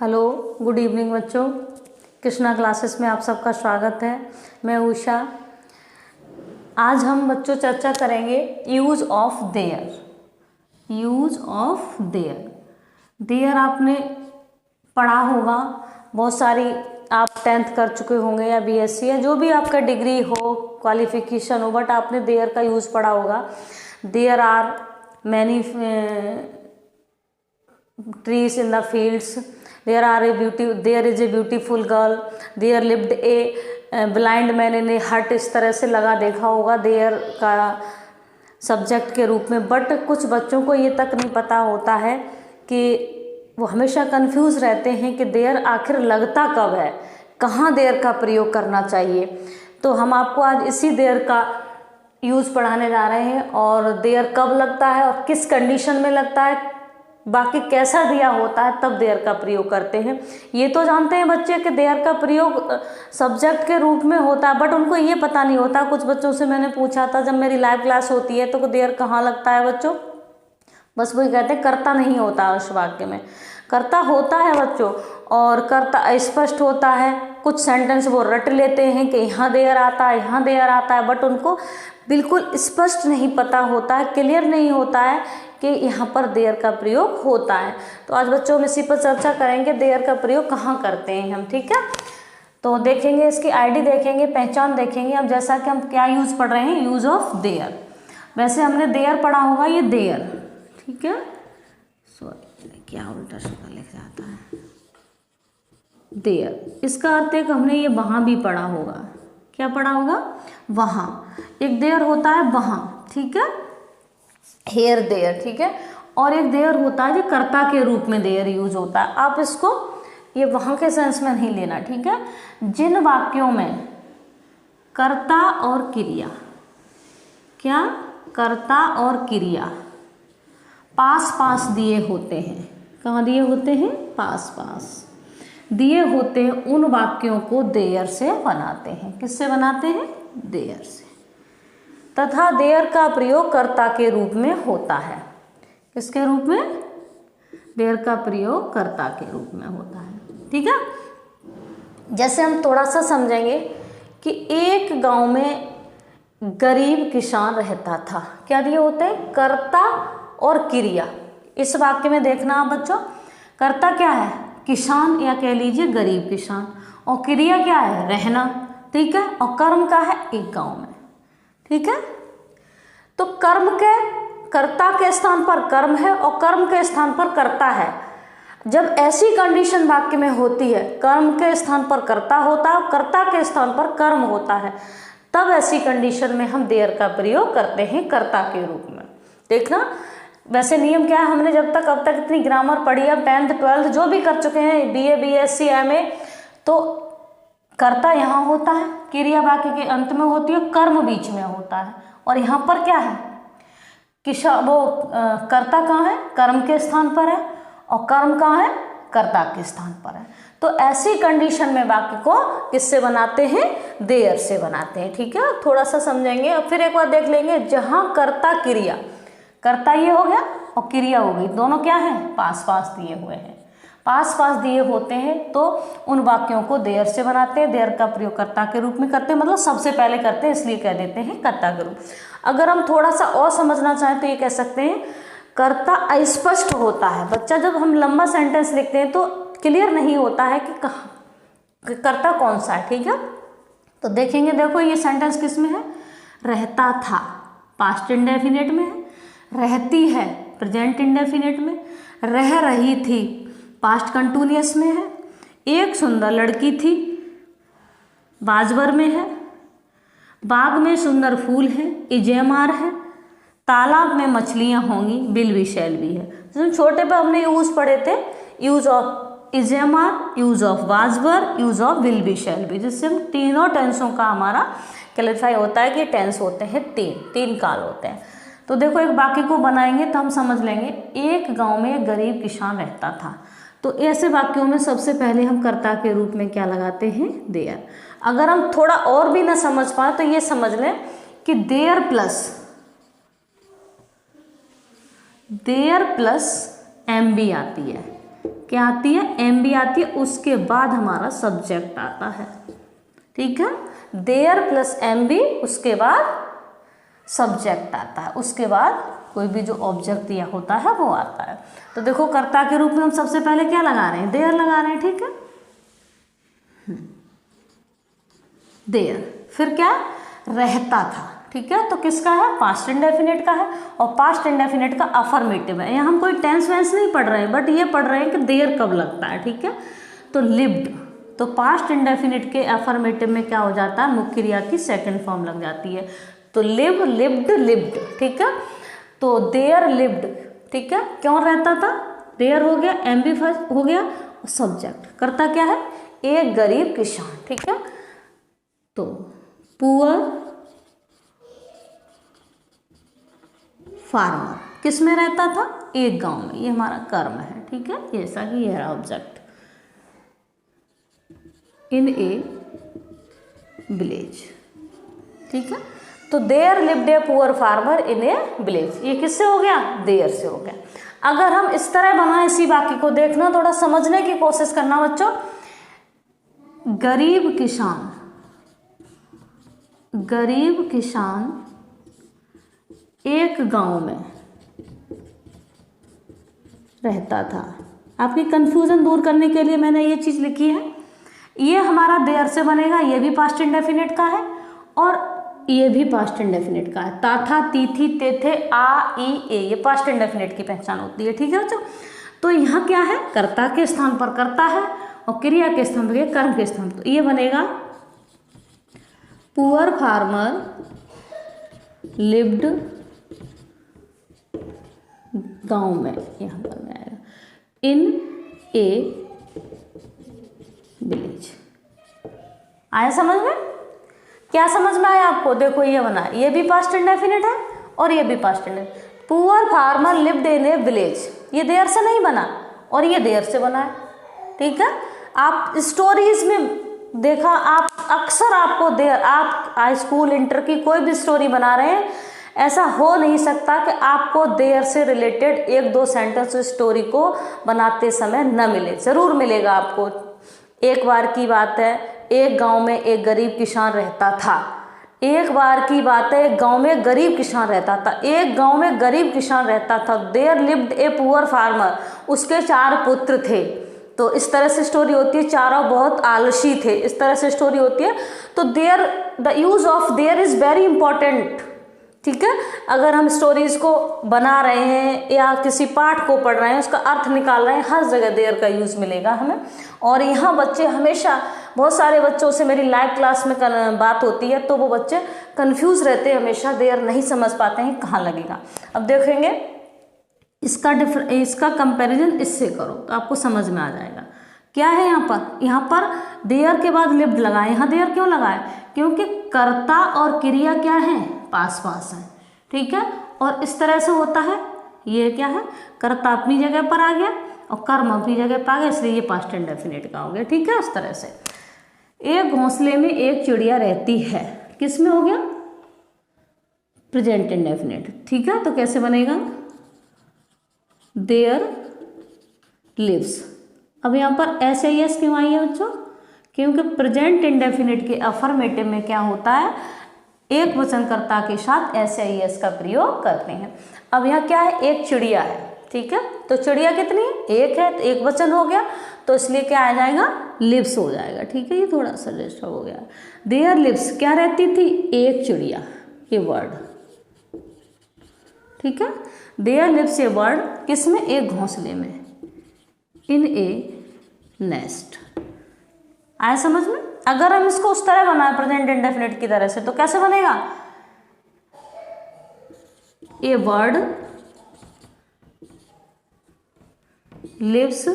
Hello, good evening बच्चों। Krishna classes में आप सबका स्वागत है। मैं उषा। आज हम बच्चों चर्चा करेंगे use of there. Use of there. There आपने पढ़ा होगा, बहुत सारी आप 10th कर चुके होंगे या बीएससी या जो भी आपका डिग्री हो, क्वालिफिकेशन हो, बट आपने देयर का यूज़ पढ़ा होगा। There are many trees in the fields, there is a beautiful girl, there lived a blind man in a hut। इस तरह से लगा देखा होगा देयर का सब्जेक्ट के रूप में। बट कुछ बच्चों को ये तक नहीं पता होता है कि वो हमेशा कंफ्यूज रहते हैं कि देयर आखिर लगता कब है, कहाँ देयर का प्रयोग करना चाहिए। तो हम आपको आज इसी देयर का यूज़ पढ़ाने जा रहे हैं और देयर कब लगता है और किस कंडीशन में लगता है, बाकी कैसा दिया होता है तब देयर का प्रयोग करते हैं। ये तो जानते हैं बच्चे कि देयर का प्रयोग सब्जेक्ट के रूप में होता है, बट उनको ये पता नहीं होता। कुछ बच्चों से मैंने पूछा था जब मेरी लाइव क्लास होती है तो देयर कहाँ लगता है बच्चों, बस वही कहते हैं कर्ता नहीं होता उस वाक्य में। कर्ता होता है बच्चों, और कर्ता अस्पष्ट होता है। कुछ सेंटेंस वो रट लेते हैं कि यहाँ देयर आता है, यहाँ देयर आता है, बट उनको बिल्कुल स्पष्ट नहीं पता होता है, क्लियर नहीं होता है कि यहाँ पर देयर का प्रयोग होता है। तो आज बच्चों हम इसी पर चर्चा करेंगे, देयर का प्रयोग कहाँ करते हैं हम, ठीक है। तो देखेंगे, इसकी आईडी देखेंगे, पहचान देखेंगे। अब जैसा कि हम क्या यूज़ पढ़ रहे हैं, यूज़ ऑफ देयर। वैसे हमने देयर पढ़ा होगा, ये देयर, ठीक है। सॉरी, क्या उल्टा सुल्टा लिख जाता है। देयर, इसका अर्थ है कि हमने ये वहाँ भी पढ़ा होगा। क्या पढ़ा होगा? वहाँ। एक देयर होता है वहाँ, ठीक है, हेयर देयर, ठीक है। और एक देयर होता है जो कर्ता के रूप में देयर यूज होता है। आप इसको ये वहाँ के सेंस में नहीं लेना, ठीक है। जिन वाक्यों में कर्ता और क्रिया, क्या, कर्ता और क्रिया पास पास दिए होते हैं, कहाँ दिए होते हैं, पास पास दिए होते हैं, उन वाक्यों को देयर से बनाते हैं। किससे बनाते हैं? देयर से। तथा देयर का प्रयोग कर्ता के रूप में होता है। किसके रूप में? देयर का प्रयोग कर्ता के रूप में होता है, ठीक है। जैसे हम थोड़ा सा समझेंगे कि एक गांव में गरीब किसान रहता था। क्या दिए होते हैं? कर्ता और क्रिया। इस वाक्य में देखना आप बच्चों, कर्ता क्या है? किसान, या कह लीजिए गरीब किसान, और क्रिया क्या है? रहना, ठीक है। और कर्म का है एक गांव में, ठीक है। तो कर्म के, कर्ता के स्थान पर कर्म है और कर्म के स्थान पर कर्ता है। जब ऐसी कंडीशन वाक्य में होती है, कर्म के स्थान पर कर्ता होता है और कर्ता के स्थान पर कर्म होता है, तब ऐसी कंडीशन में हम देयर का प्रयोग करते हैं कर्ता के रूप में। देखना, वैसे नियम क्या है, हमने जब तक अब तक इतनी ग्रामर पढ़ी, अब 10th 12th जो भी कर चुके हैं, बीए बीएससी एमए, तो कर्ता यहाँ होता है, क्रिया वाक्य के अंत में होती है, कर्म बीच में होता है। और यहाँ पर क्या है? कर्ता कहाँ है? कर्म के स्थान पर है, और कर्म कहाँ है? कर्ता के स्थान पर है। तो ऐसी कंडीशन में वाक्य को किससे बनाते हैं? देयर से बनाते हैं, ठीक है। थोड़ा सा समझेंगे। अब फिर एक बार देख लेंगे, जहाँ कर्ता क्रिया, कर्ता ये हो गया और क्रिया हो गई, दोनों क्या है? पास पास दिए हुए हैं। पास पास दिए होते हैं तो उन वाक्यों को देयर से बनाते हैं। देयर का प्रयोग कर्ता के रूप में करते हैं, मतलब सबसे पहले करते हैं, इसलिए कह देते हैं कर्ता के रूप। अगर हम थोड़ा सा और समझना चाहें तो ये कह सकते हैं कर्ता अस्पष्ट होता है। बच्चा, जब हम लंबा सेंटेंस लिखते हैं तो क्लियर नहीं होता है कि कहाँ कर्ता कौन सा है, ठीक है। तो देखेंगे, देखो ये सेंटेंस किस में है? रहता था, पास्ट इंडेफिनिट में है। रहती है, प्रेजेंट इंडेफिनिट में। रह रही थी, पास्ट कंटिन्यूअस में है। एक सुंदर लड़की थी, बाजवर में है। बाग में सुंदर फूल है, इजेमार है। तालाब में मछलियां होंगी, बिल भी शैल भी है। तो छोटे पे हमने यूज पढ़े थे, use of is am are, use of was were, use of will be shall be, जिससे हम तीनों टेंसों का हमारा क्लैरिफाई होता है कि टेंस होते हैं तीन काल होते हैं। तो देखो, एक वाक्य को बनाएंगे तो हम समझ लेंगे, एक गांव में एक गरीब किसान रहता था। तो ऐसे वाक्यों में सबसे पहले हम कर्ता के रूप में क्या लगाते हैं? देयर। अगर हम थोड़ा और भी ना समझ पाए तो ये समझ लें कि देयर प्लस एम बी आती है। क्या आती है, एम बी आती है, उसके बाद हमारा सब्जेक्ट आता है। ठीक है, देयर प्लस एम बी, उसके बाद सब्जेक्ट आता है, उसके बाद कोई भी जो ऑब्जेक्ट दिया होता है वो आता है। तो देखो कर्ता के रूप में हम सबसे पहले क्या लगा रहे हैं, देयर लगा रहे हैं। ठीक है, देयर, फिर क्या, रहता था। ठीक है, तो किसका है, पास्ट इंडेफिनिट का है, और पास्ट इंडेफिनिट का अफर्मेटिव है। यहाँ हम कोई टेंस वेंस नहीं पढ़ रहे हैं, बट ये पढ़ रहे हैं कि देयर कब लगता है। ठीक है, तो लिव्ड, तो पास्ट इंडेफिनिट के अफर्मेटिव में क्या हो जाता है, मुख्य क्रिया की सेकंड फॉर्म लग जाती है। तो लिव, लिव्ड, लिव्ड। ठीक है, तो देयर लिव्ड। ठीक है, क्यों रहता था, देयर हो गया, एम बी फर्स्ट हो गया, सब्जेक्ट करता क्या है, एक गरीब किसान। ठीक है, तो पुअर फार्मर किस में रहता था, एक गांव में, ये हमारा कर्म है। ठीक है, जैसा कि यह ऑब्जेक्ट, इन ए विलेज। ठीक है, तो there lived a poor farmer in a village, ये किससे हो गया, देयर से हो गया। अगर हम इस तरह बनाए इसी वाक्य को, देखना थोड़ा समझने की कोशिश करना बच्चों। गरीब किसान, गरीब किसान एक गांव में रहता था। आपकी कंफ्यूजन दूर करने के लिए मैंने ये चीज लिखी है। ये हमारा देयर से बनेगा, ये भी पास्ट इंडेफिनिट का है और ये भी पास्ट इंडेफिनिट का है। ताथा, तीथी, तेथे, आ, ई, ए, ये पास्ट इंडेफिनिट की पहचान होती है। ठीक है बच्चों, तो यहाँ क्या है, कर्ता के स्थान पर कर्ता है और क्रिया के स्थान पर कर्म के स्थान पर, तो ये बनेगा पुअर फार्मर लिव्ड, गांव में, यहाँ पर में आएगा, इन ए विलेज। आया समझ में, क्या समझ में आया आपको, देखो ये बना, ये भी पास्ट इंडेफिनिट है और ये भी past indefinite. Poor farmer lived in a village, ये देयर से नहीं बना और ये देयर से बना है। ठीक है, आप स्टोरीज में देखा, आप अक्सर आपको देयर, आप हाई स्कूल इंटर की कोई भी स्टोरी बना रहे हैं, ऐसा हो नहीं सकता कि आपको देयर से रिलेटेड एक दो सेंटेंस स्टोरी को बनाते समय न मिले, जरूर मिलेगा आपको। एक बार की बात है, एक गांव में एक गरीब किसान रहता था। एक बार की बात है, एक गांव में गरीब किसान रहता था, एक गांव में गरीब किसान रहता था। There lived a poor farmer, उसके 4 पुत्र थे। तो इस तरह से स्टोरी होती है, चारों बहुत आलसी थे, इस तरह से स्टोरी होती है। तो there, the use of there is very important. ठीक है, अगर हम स्टोरीज को बना रहे हैं या किसी पाठ को पढ़ रहे हैं, उसका अर्थ निकाल रहे हैं, हर जगह देयर का यूज मिलेगा हमें। और यहाँ बच्चे हमेशा, बहुत सारे बच्चों से मेरी लाइव क्लास में बात होती है, तो वो बच्चे कंफ्यूज रहते हैं, हमेशा देयर नहीं समझ पाते हैं कहाँ लगेगा। अब देखेंगे इसका कंपैरिजन इससे करो तो आपको समझ में आ जाएगा। क्या है यहाँ पर देयर के बाद लिव्ड लगाए। यहाँ देयर क्यों लगाए, क्योंकि कर्ता और क्रिया क्या है, पास पास है। ठीक है, और इस तरह से होता है, ये क्या है, कर्ता अपनी जगह पर आ गया और कर्म अपनी जगह पर आ गया, इसलिए ये पास्ट इंडेफिनिट का हो गया। ठीक है, इस तरह से एक घोंसले में एक चिड़िया रहती है, किस में हो गया, प्रेजेंट इंडेफिनिट। ठीक है, तो कैसे बनेगा, देयर लिव्स। अब यहाँ पर एस आई एस क्यों आई है बच्चों, क्योंकि प्रेजेंट इंडेफिनिट के अफर्मेटिव में क्या होता है, एक वचनकर्ता के साथ एस आई एस का प्रयोग करते हैं। अब यहाँ क्या है, एक चिड़िया है। ठीक है, तो चिड़िया कितनी, एक है, तो एक वचन हो गया, तो इसलिए क्या आ जाएगा, लिव्स हो जाएगा। ठीक है, ये थोड़ा सा डिस्टर्ब हो गया। देयर लिव्स क्या रहती थी, एक चिड़िया, ये वर्ड। ठीक है, देयर लिव्स ए वर्ड, किसमें, एक घोंसले में, इन ए नेस्ट। आया समझ में। अगर हम इसको उस तरह बनाए प्रेजेंट इंडेफिनिट की तरह से, तो कैसे बनेगा, a word lives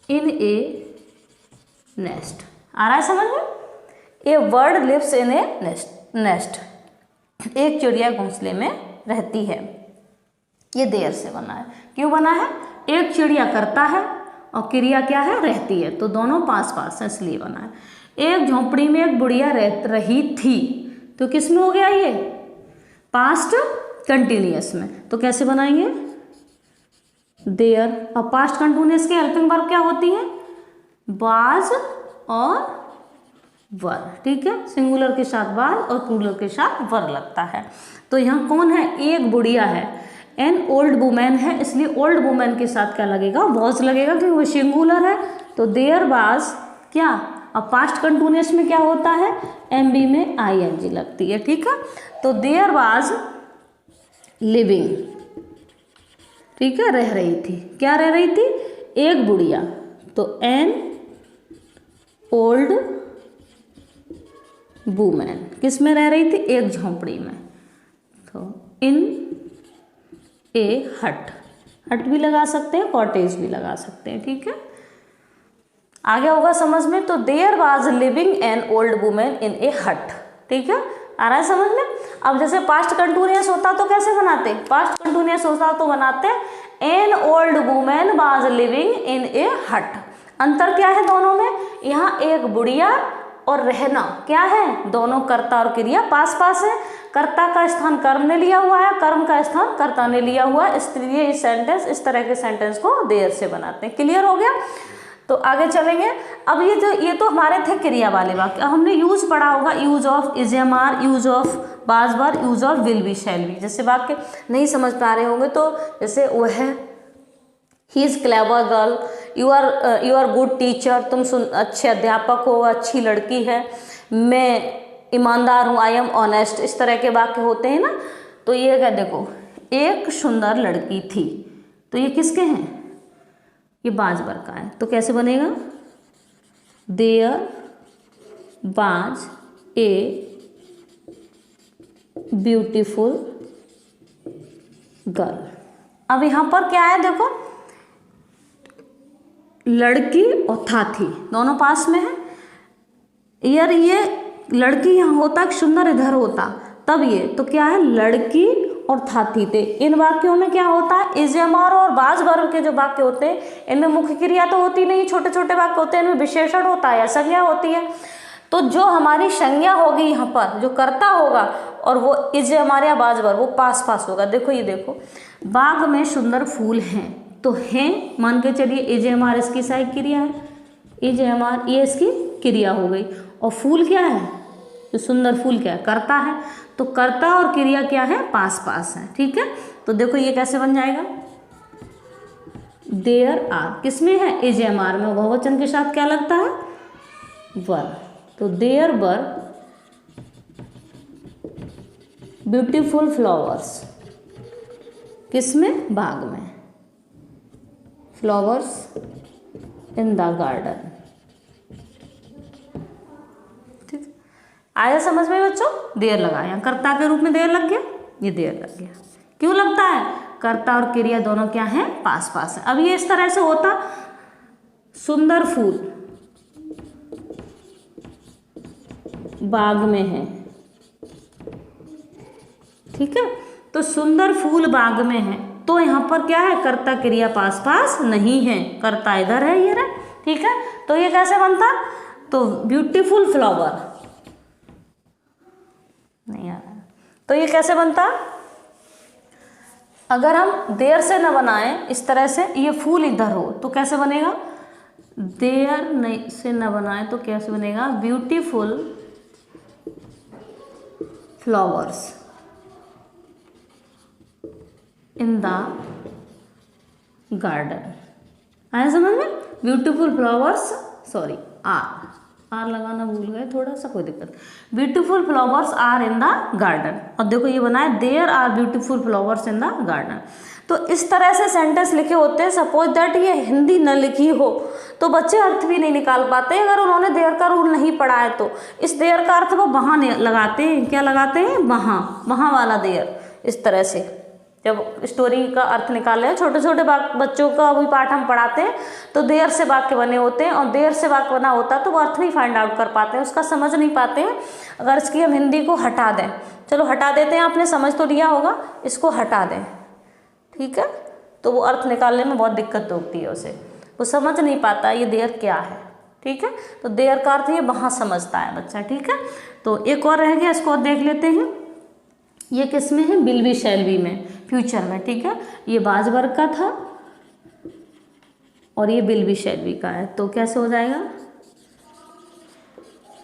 in a nest. आ रहा है समझ में, a word lives in a nest, एक चिड़िया घोंसले में रहती है। ये देयर से बना है। क्यों बना है, एक चिड़िया करता है और क्रिया क्या है, रहती है, तो दोनों पास पास है, इसलिए बना है। एक झोंपड़ी में एक बुढ़िया रही थी, तो किस में हो गया ये, पास्ट कंटिन्यूअस में। तो कैसे बनाएंगे, देयर। अब पास्ट कंटिन्यूअस की हेल्पिंग वर्ब क्या होती है? वाज और वर, ठीक है, सिंगुलर के साथ वाज और प्लूरल के साथ वर लगता है। तो यहाँ कौन है? एक बुढ़िया है, एन ओल्ड वुमेन है, इसलिए ओल्ड वुमेन के साथ क्या लगेगा? वॉज लगेगा, क्योंकि वो सिंगुलर है। तो देयर वाज क्या? अब पास्ट कंटिन्यूअस में क्या होता है? एमबी में आईएनजी लगती है, ठीक है। तो देयर वाज लिविंग, ठीक है, रह रही थी। क्या रह रही थी? एक बुढ़िया। तो एन ओल्ड वुमेन किस में रह रही थी? एक झोंपड़ी में। तो इन ए हट, हट भी लगा सकते हैं, कॉटेज भी लगा सकते हैं, ठीक है। आगे होगा समझ में। तो there was living an old women in a hut, ठीक है, आ रहा है समझ में। अब जैसे पास्ट कंटिन्यूअस होता तो कैसे बनाते? पास्ट कंटिन्यूअस होता तो बनाते an old women was living in a hut. अंतर क्या है दोनों में? यहाँ एक बुढ़िया और रहना क्या है? दोनों कर्ता और क्रिया पास पास है। कर्ता का स्थान कर्म ने लिया हुआ है, कर्म का स्थान कर्ता ने लिया हुआ है, इसलिए इस सेंटेंस, इस तरह के सेंटेंस को देयर से बनाते हैं। क्लियर हो गया? तो आगे चलेंगे। अब ये तो हमारे थे क्रिया वाले वाक्य। अब हमने यूज पढ़ा होगा, use of is am are, use of was were, use of will be shall be. जैसे वाक्य नहीं समझ पा रहे होंगे तो जैसे वो है he is clever girl, you are good teacher, तुम अच्छे अध्यापक हो, अच्छी लड़की है, मैं ईमानदार हूँ, आई एम ऑनेस्ट, इस तरह के वाक्य होते हैं ना। तो ये क्या, देखो एक सुंदर लड़की थी, तो ये किसके हैं? ये बाज वर का है। तो कैसे बनेगा? देयर बाज ए ब्यूटीफुल गर्ल। अब यहाँ पर क्या है? देखो लड़की और था थी दोनों पास में है। यार ये लड़की यहाँ होता, सुंदर इधर होता, तब ये तो क्या है? लड़की और था थी थे। इन वाक्यों में क्या होता है? इज एम आर और बाज वर्ब के जो वाक्य होते हैं इनमें मुख्य क्रिया तो होती नहीं, छोटे छोटे वाक्य होते हैं, इनमें विशेषण होता है या संज्ञा होती है। तो जो हमारी संज्ञा होगी यहाँ पर, जो कर्ता होगा और वो इज एम आर या बाज वर्ब, वो पास पास होगा। देखो ये देखो, बाग में सुंदर फूल हैं, तो हैं मान के चलिए इज एम आर इसकी सहायक क्रिया है, इज एम आर ये इसकी क्रिया हो गई। और फूल क्या है? जो सुंदर फूल क्या है? कर्ता है। तो कर्ता और क्रिया क्या है? पास पास है, ठीक है। तो देखो ये कैसे बन जाएगा? देयर आर किसमें है? इज एम आर में, बहुवचन के साथ क्या लगता है? वर। तो देयर वर ब्यूटीफुल फ्लावर्स, किसमें? बाग में। Flowers in the garden. ठीक, आया समझ में बच्चों? देयर लगा, यहाँ कर्ता के रूप में देयर लग गया, ये देयर लग गया। क्यों लगता है? कर्ता और क्रिया दोनों क्या है? पास पास है। अब ये इस तरह से होता, सुंदर फूल बाग में है, ठीक है। तो सुंदर फूल बाग में है, तो यहाँ पर क्या है? कर्ता क्रिया पास पास नहीं है, कर्ता इधर है, ये रहा, ठीक है। तो ये कैसे बनता? तो ब्यूटीफुल फ्लावर नहीं आ रहा है। तो ये कैसे बनता? अगर हम देयर से न बनाएं, इस तरह से ये फूल इधर हो तो कैसे बनेगा? देयर नहीं से न बनाएं तो कैसे बनेगा? Beautiful flowers in the garden. आया समझ में? ब्यूटीफुल फ्लावर्स, सॉरी आर लगाना भूल गए थोड़ा सा, कोई दिक्कत। Beautiful flowers are in the garden. और देखो ये बना है there are beautiful flowers in the garden. तो इस तरह से सेंटेंस लिखे होते हैं। सपोज दैट ये हिंदी न लिखी हो तो बच्चे अर्थ भी नहीं निकाल पाते अगर उन्होंने देयर का रूल नहीं पढ़ा है। तो इस देयर का अर्थ वो वहाँ लगाते हैं, क्या लगाते हैं? वहाँ, वहाँ वाला देयर। इस तरह से जब स्टोरी का अर्थ निकाले, छोटे छोटे बच्चों का भी पाठ हम पढ़ाते हैं तो देयर से वाक्य बने होते हैं, और देयर से वाक्य बना होता तो वो अर्थ नहीं फाइंड आउट कर पाते हैं, उसका समझ नहीं पाते हैं। अगर इसकी हम हिंदी को हटा दें, चलो हटा देते हैं, आपने समझ तो लिया होगा, इसको हटा दें, ठीक है, तो वो अर्थ निकालने में बहुत दिक्कत होती है उसे, वो समझ नहीं पाता ये देयर क्या है, ठीक है। तो देयर का अर्थ ये वहाँ समझता है बच्चा, ठीक है। तो एक और रह गया, इसको और देख लेते हैं। ये किस में है? विल बी शैल बी में, फ्यूचर में, ठीक है। ये बाज वर्ग का था, और ये विल बी शैल बी का है, तो कैसे हो जाएगा,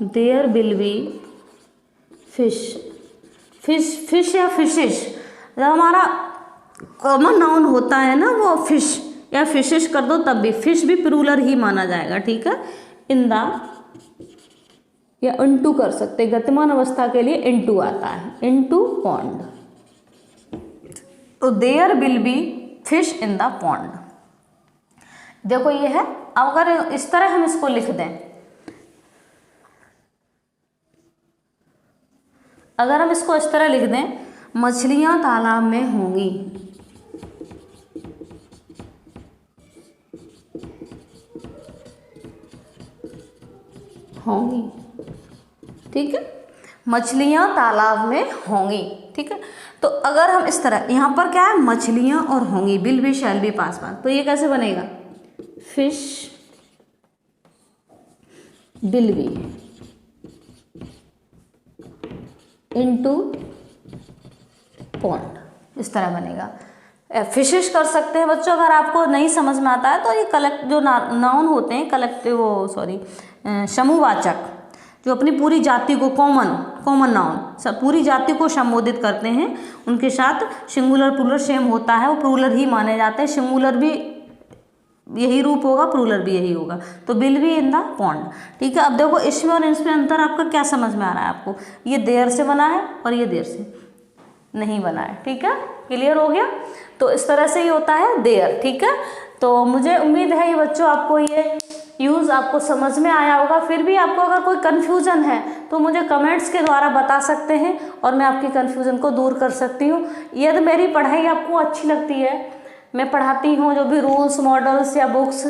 there will be fish. Fish या फिशिश, जब हमारा कॉमन नाउन होता है ना वो फिश या फिशिश कर दो तब भी फिश भी प्लूरल ही माना जाएगा, ठीक है। इन द या इनटू कर सकते, गतिमान अवस्था के लिए इनटू आता है, इनटू पॉन्ड। तो there will be fish in the pond. देखो ये है, अगर इस तरह हम इसको लिख दें, अगर हम इसको इस तरह लिख दें, मछलियां तालाब में होंगी, होंगी, ठीक है, मछलियां तालाब में होंगी, ठीक है। तो अगर हम इस तरह, यहाँ पर क्या है, मछलियां और होंगी, विल बी शैल बी पास पास, तो ये कैसे बनेगा, fish will be into pond, इस तरह बनेगा। फिशिश कर सकते हैं बच्चों, अगर आपको नहीं समझ में आता है तो ये कलेक्ट जो नाउन होते हैं, कलेक्टिव वो सॉरी समूहवाचक, जो अपनी पूरी जाति को कॉमन नाउन सब पूरी जाति को संबोधित करते हैं, उनके साथ सिंगुलर प्लूरल सेम होता है, वो प्लूरल ही माने जाते हैं। सिंगुलर भी यही रूप होगा, प्लूरल भी यही होगा, तो will be in the pond, ठीक है। अब देखो इसमें और इसमें अंतर आपका क्या समझ में आ रहा है आपको, ये देर से बना है और ये देर से नहीं बना है, ठीक है, क्लियर हो गया। तो इस तरह से ही होता है देयर, ठीक है। तो मुझे उम्मीद है ये बच्चों आपको ये यूज़ आपको समझ में आया होगा। फिर भी आपको अगर कोई कन्फ्यूज़न है तो मुझे कमेंट्स के द्वारा बता सकते हैं और मैं आपकी कन्फ्यूज़न को दूर कर सकती हूँ। यदि मेरी पढ़ाई आपको अच्छी लगती है, मैं पढ़ाती हूँ जो भी रूल्स मॉडल्स या बुक्स,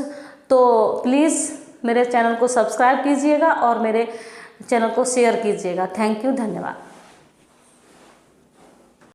तो प्लीज़ मेरे चैनल को सब्सक्राइब कीजिएगा और मेरे चैनल को शेयर कीजिएगा। थैंक यू, धन्यवाद।